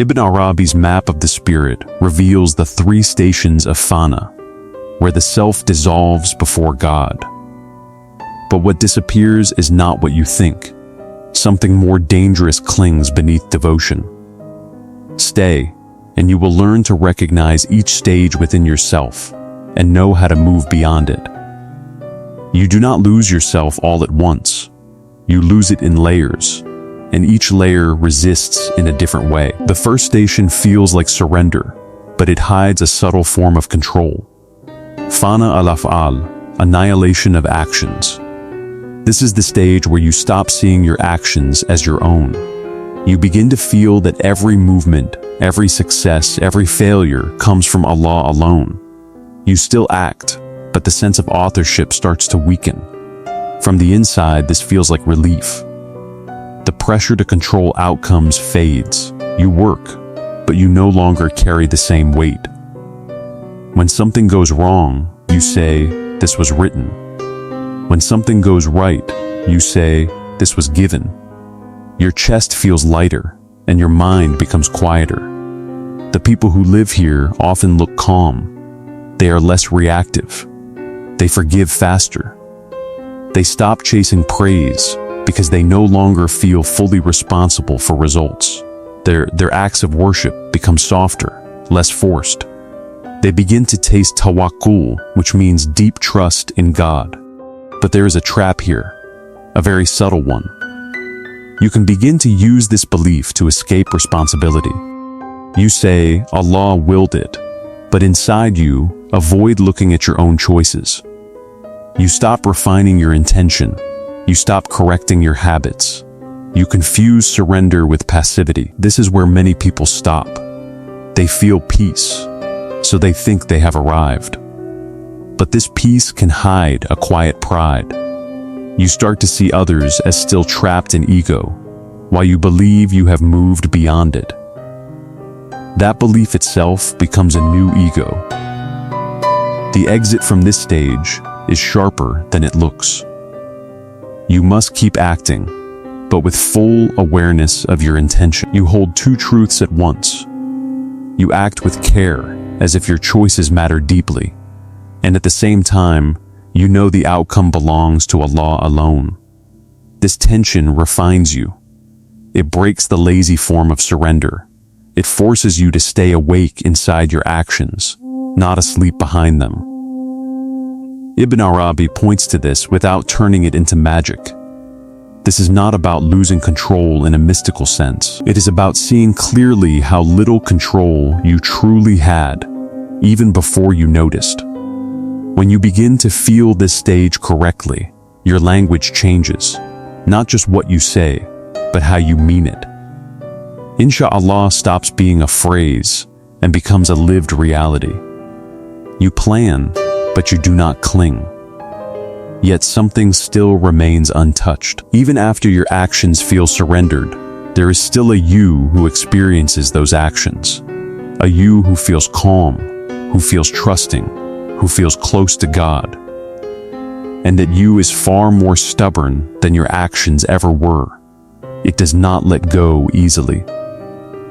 Ibn Arabi's map of the spirit reveals the three stations of Fana, where the self dissolves before God. But what disappears is not what you think. Something more dangerous clings beneath devotion. Stay, and you will learn to recognize each stage within yourself and know how to move beyond it. You do not lose yourself all at once. You lose it in layers, and each layer resists in a different way. The first station feels like surrender, but it hides a subtle form of control. Fana al-Af'al, annihilation of actions. This is the stage where you stop seeing your actions as your own. You begin to feel that every movement, every success, every failure comes from Allah alone. You still act, but the sense of authorship starts to weaken. From the inside, this feels like relief. The pressure to control outcomes fades. You work, but you no longer carry the same weight. When something goes wrong, you say, "This was written." When something goes right, you say, "This was given." Your chest feels lighter, and your mind becomes quieter. The people who live here often look calm. They are less reactive. They forgive faster. They stop chasing praise because they no longer feel fully responsible for results. Their acts of worship become softer, less forced. They begin to taste tawakkul, which means deep trust in God. But there is a trap here, a very subtle one. You can begin to use this belief to escape responsibility. You say, "Allah willed it," but inside you, avoid looking at your own choices. You stop refining your intention. You stop correcting your habits. You confuse surrender with passivity. This is where many people stop. They feel peace, so they think they have arrived. But this peace can hide a quiet pride. You start to see others as still trapped in ego, while you believe you have moved beyond it. That belief itself becomes a new ego. The exit from this stage is sharper than it looks. You must keep acting, but with full awareness of your intention. You hold two truths at once. You act with care, as if your choices matter deeply. And at the same time, you know the outcome belongs to Allah alone. This tension refines you. It breaks the lazy form of surrender. It forces you to stay awake inside your actions, not asleep behind them. Ibn Arabi points to this without turning it into magic. This is not about losing control in a mystical sense. It is about seeing clearly how little control you truly had, even before you noticed. When you begin to feel this stage correctly, your language changes. Not just what you say, but how you mean it. Insha'Allah stops being a phrase and becomes a lived reality. You plan, but you do not cling. Yet something still remains untouched. Even after your actions feel surrendered, there is still a you who experiences those actions. A you who feels calm, who feels trusting, who feels close to God. And that you is far more stubborn than your actions ever were. It does not let go easily.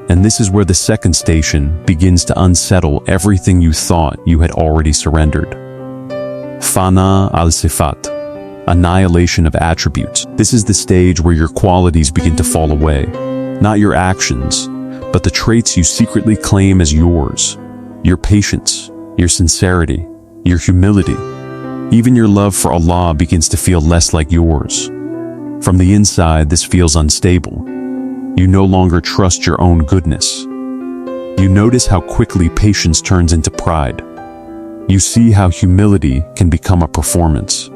And this is where the second station begins to unsettle everything you thought you had already surrendered. Fana al-Sifat, annihilation of attributes. This is the stage where your qualities begin to fall away. Not your actions, but the traits you secretly claim as yours. Your patience, your sincerity, your humility. Even your love for Allah begins to feel less like yours. From the inside, this feels unstable. You no longer trust your own goodness. You notice how quickly patience turns into pride. You see how humility can become a performance.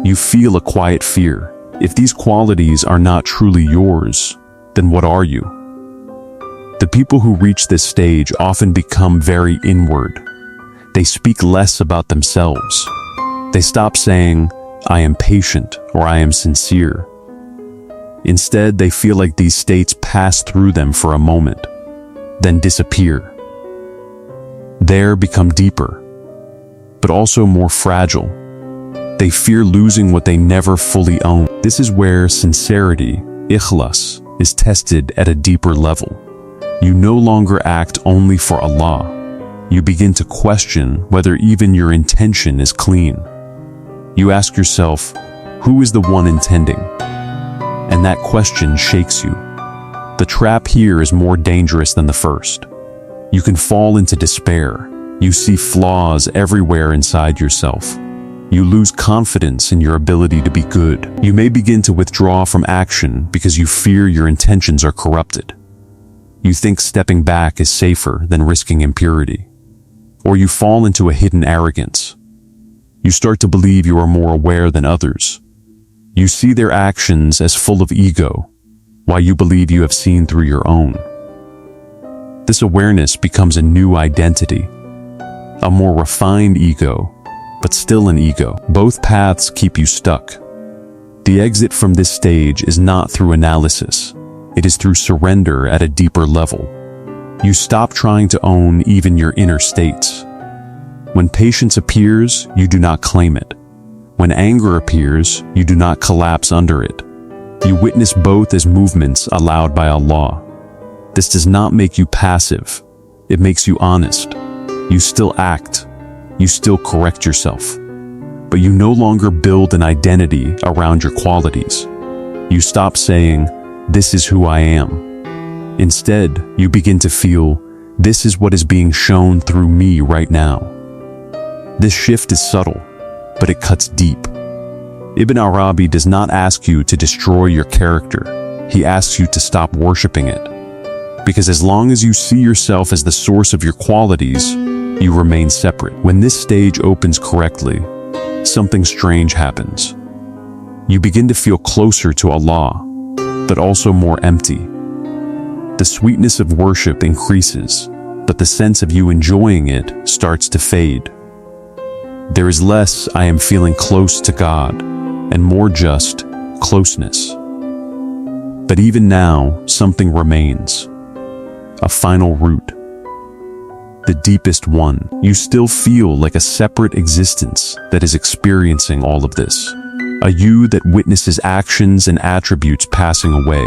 You feel a quiet fear. If these qualities are not truly yours, then what are you? The people who reach this stage often become very inward. They speak less about themselves. They stop saying, "I am patient" or "I am sincere." Instead, they feel like these states pass through them for a moment, then disappear. They become deeper, but also more fragile. They fear losing what they never fully own. This is where sincerity, ikhlas, is tested at a deeper level. You no longer act only for Allah. You begin to question whether even your intention is clean. You ask yourself, who is the one intending? And that question shakes you. The trap here is more dangerous than the first. You can fall into despair. You see flaws everywhere inside yourself. You lose confidence in your ability to be good. You may begin to withdraw from action because you fear your intentions are corrupted. You think stepping back is safer than risking impurity. Or you fall into a hidden arrogance. You start to believe you are more aware than others. You see their actions as full of ego, while you believe you have seen through your own. This awareness becomes a new identity, a more refined ego, but still an ego. Both paths keep you stuck. The exit from this stage is not through analysis. It is through surrender at a deeper level. You stop trying to own even your inner states. When patience appears, you do not claim it. When anger appears, you do not collapse under it. You witness both as movements allowed by Allah. This does not make you passive. It makes you honest. You still act. You still correct yourself. But you no longer build an identity around your qualities. You stop saying, "This is who I am." Instead, you begin to feel, "This is what is being shown through me right now." This shift is subtle, but it cuts deep. Ibn Arabi does not ask you to destroy your character. He asks you to stop worshiping it. Because as long as you see yourself as the source of your qualities, you remain separate. When this stage opens correctly, something strange happens. You begin to feel closer to Allah, but also more empty. The sweetness of worship increases, but the sense of you enjoying it starts to fade. There is less "I am feeling close to God" and more just closeness. But even now, something remains. A final root. The deepest one. You still feel like a separate existence that is experiencing all of this. A you that witnesses actions and attributes passing away.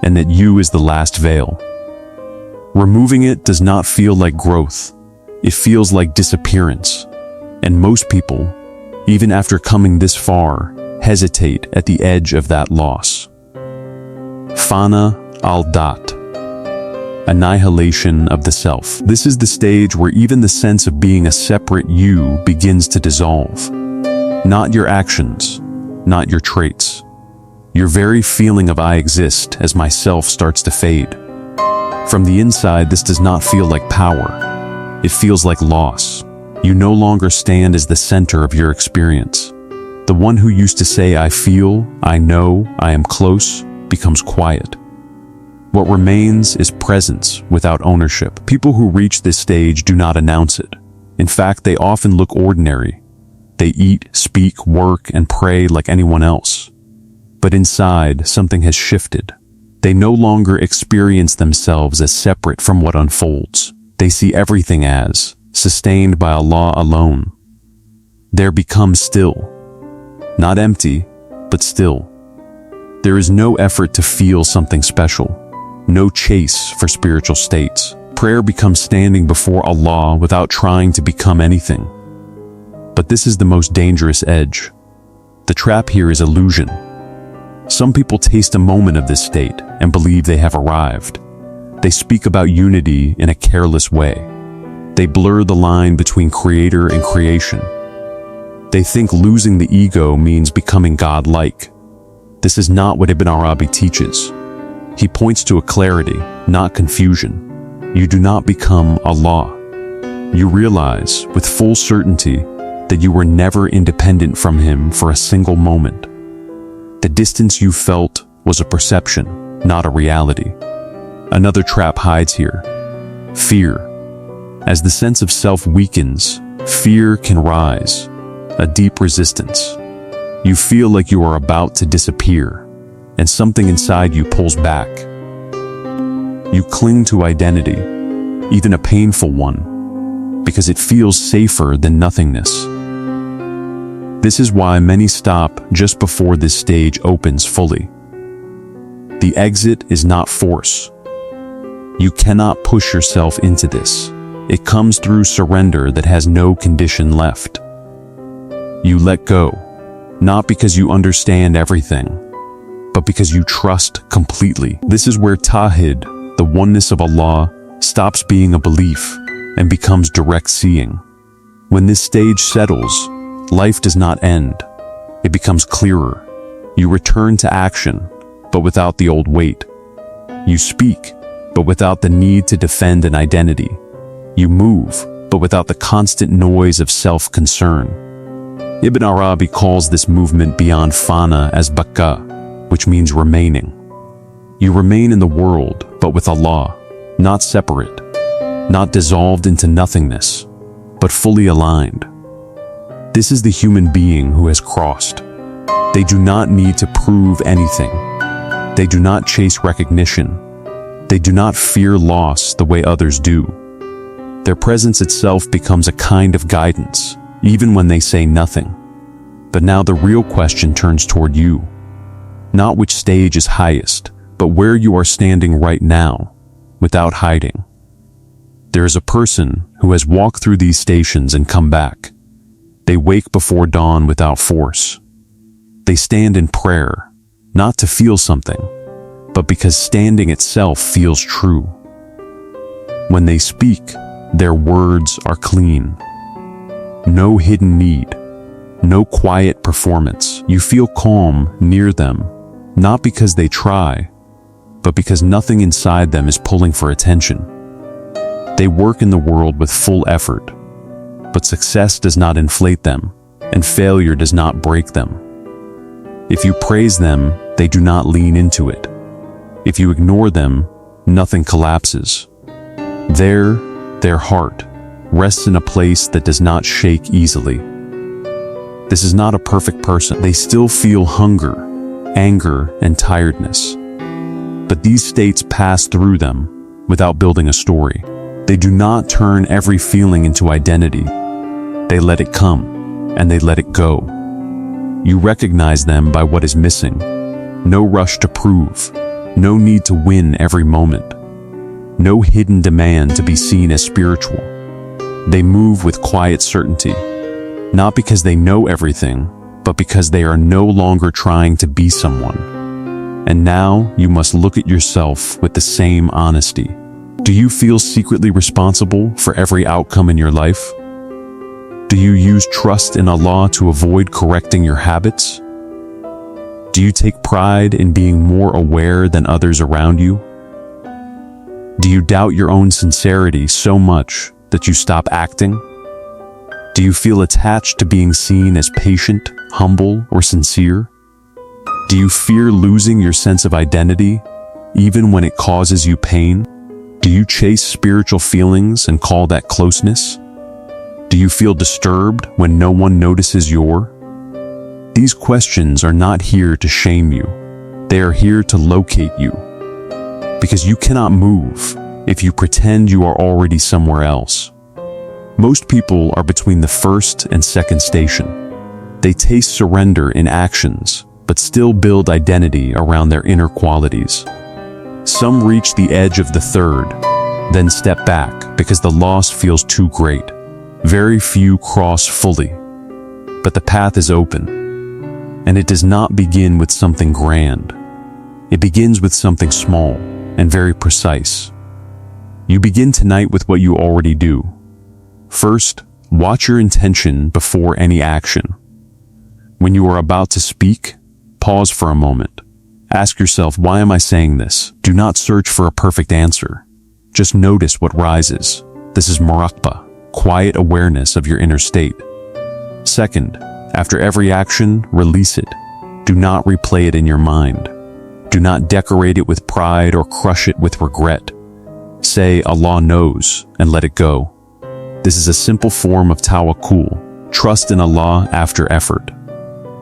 And that you is the last veil. Removing it does not feel like growth. It feels like disappearance. And most people, even after coming this far, hesitate at the edge of that loss. Fana al-Dat. Annihilation of the self. This is the stage where even the sense of being a separate you begins to dissolve. Not your actions, not your traits. Your very feeling of "I exist" as myself starts to fade. From the inside, this does not feel like power. It feels like loss. You no longer stand as the center of your experience. The one who used to say "I feel, I know, I am close" becomes quiet. What remains is presence without ownership. People who reach this stage do not announce it. In fact, they often look ordinary. They eat, speak, work, and pray like anyone else. But inside, something has shifted. They no longer experience themselves as separate from what unfolds. They see everything as sustained by Allah alone. There becomes still. Not empty, but still. There is no effort to feel something special. No chase for spiritual states. Prayer becomes standing before Allah without trying to become anything. But this is the most dangerous edge. The trap here is illusion. Some people taste a moment of this state and believe they have arrived. They speak about unity in a careless way. They blur the line between creator and creation. They think losing the ego means becoming God-like. This is not what Ibn Arabi teaches. He points to a clarity, not confusion. You do not become Allah. You realize with full certainty that you were never independent from Him for a single moment. The distance you felt was a perception, not a reality. Another trap hides here. Fear. As the sense of self weakens, fear can rise, a deep resistance. You feel like you are about to disappear, and something inside you pulls back. You cling to identity, even a painful one, because it feels safer than nothingness. This is why many stop just before this stage opens fully. The exit is not force. You cannot push yourself into this. It comes through surrender that has no condition left. You let go, not because you understand everything, but because you trust completely. This is where Tawheed, the oneness of Allah, stops being a belief and becomes direct seeing. When this stage settles, life does not end. It becomes clearer. You return to action, but without the old weight. You speak, but without the need to defend an identity. You move, but without the constant noise of self-concern. Ibn Arabi calls this movement beyond Fana as baqa, which means remaining. You remain in the world, but with Allah, not separate, not dissolved into nothingness, but fully aligned. This is the human being who has crossed. They do not need to prove anything. They do not chase recognition. They do not fear loss the way others do. Their presence itself becomes a kind of guidance, even when they say nothing. But now the real question turns toward you. Not which stage is highest, but where you are standing right now, without hiding. There is a person who has walked through these stations and come back. They wake before dawn without force. They stand in prayer, not to feel something, but because standing itself feels true. When they speak, their words are clean. No hidden need, no quiet performance. You feel calm near them, not because they try, but because nothing inside them is pulling for attention. They work in the world with full effort, but success does not inflate them, and failure does not break them. If you praise them, they do not lean into it. If you ignore them, nothing collapses. Their heart rests in a place that does not shake easily. This is not a perfect person. They still feel hunger, anger, and tiredness. But these states pass through them without building a story. They do not turn every feeling into identity. They let it come, and they let it go. You recognize them by what is missing. No rush to prove. No need to win every moment. No hidden demand to be seen as spiritual. They move with quiet certainty, not because they know everything, but because they are no longer trying to be someone. And now you must look at yourself with the same honesty. Do you feel secretly responsible for every outcome in your life? Do you use trust in Allah to avoid correcting your habits? Do you take pride in being more aware than others around you? Do you doubt your own sincerity so much that you stop acting? Do you feel attached to being seen as patient, humble, or sincere? Do you fear losing your sense of identity, even when it causes you pain? Do you chase spiritual feelings and call that closeness? Do you feel disturbed when no one notices your? These questions are not here to shame you. They are here to locate you. Because you cannot move if you pretend you are already somewhere else. Most people are between the first and second station. They taste surrender in actions, but still build identity around their inner qualities. Some reach the edge of the third, then step back because the loss feels too great. Very few cross fully, but the path is open. And it does not begin with something grand. It begins with something small and very precise. You begin tonight with what you already do. First, watch your intention before any action. When you are about to speak, pause for a moment. Ask yourself, why am I saying this? Do not search for a perfect answer. Just notice what rises. This is muraqbah, quiet awareness of your inner state. Second, after every action, release it. Do not replay it in your mind. Do not decorate it with pride or crush it with regret. Say, Allah knows, and let it go. This is a simple form of tawakkul, trust in Allah after effort.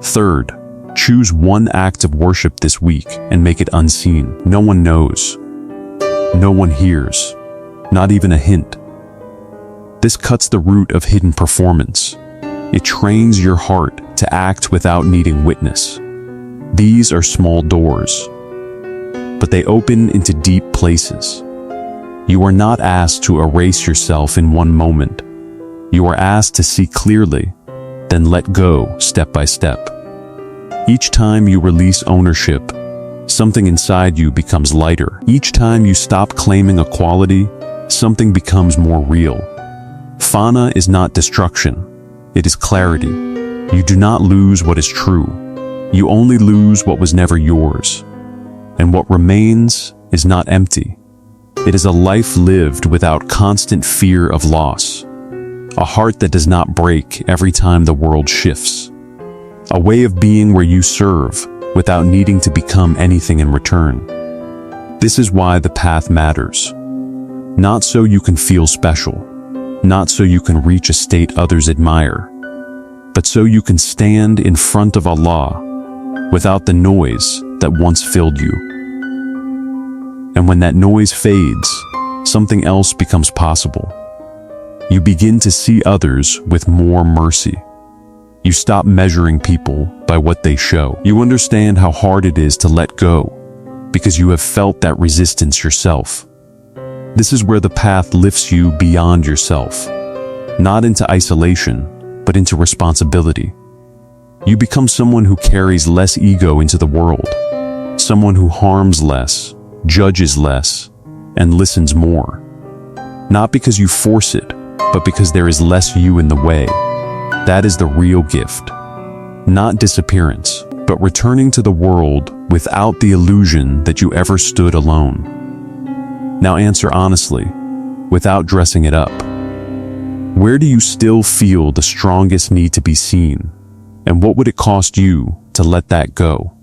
Third, choose one act of worship this week and make it unseen. No one knows. No one hears. Not even a hint. This cuts the root of hidden performance. It trains your heart to act without needing witness. These are small doors, but they open into deep places. You are not asked to erase yourself in one moment. You are asked to see clearly, then let go step by step. Each time you release ownership, something inside you becomes lighter. Each time you stop claiming a quality, something becomes more real. Fana is not destruction, it is clarity. You do not lose what is true. You only lose what was never yours. And what remains is not empty. It is a life lived without constant fear of loss. A heart that does not break every time the world shifts. A way of being where you serve without needing to become anything in return. This is why the path matters. Not so you can feel special, not so you can reach a state others admire, but so you can stand in front of Allah without the noise that once filled you. And when that noise fades, something else becomes possible. You begin to see others with more mercy. You stop measuring people by what they show. You understand how hard it is to let go, because you have felt that resistance yourself. This is where the path lifts you beyond yourself, not into isolation, but into responsibility. You become someone who carries less ego into the world, someone who harms less, judges less, and listens more. Not because you force it, but because there is less you in the way. That is the real gift. Not disappearance, but returning to the world without the illusion that you ever stood alone. Now answer honestly, without dressing it up. Where do you still feel the strongest need to be seen? And what would it cost you to let that go?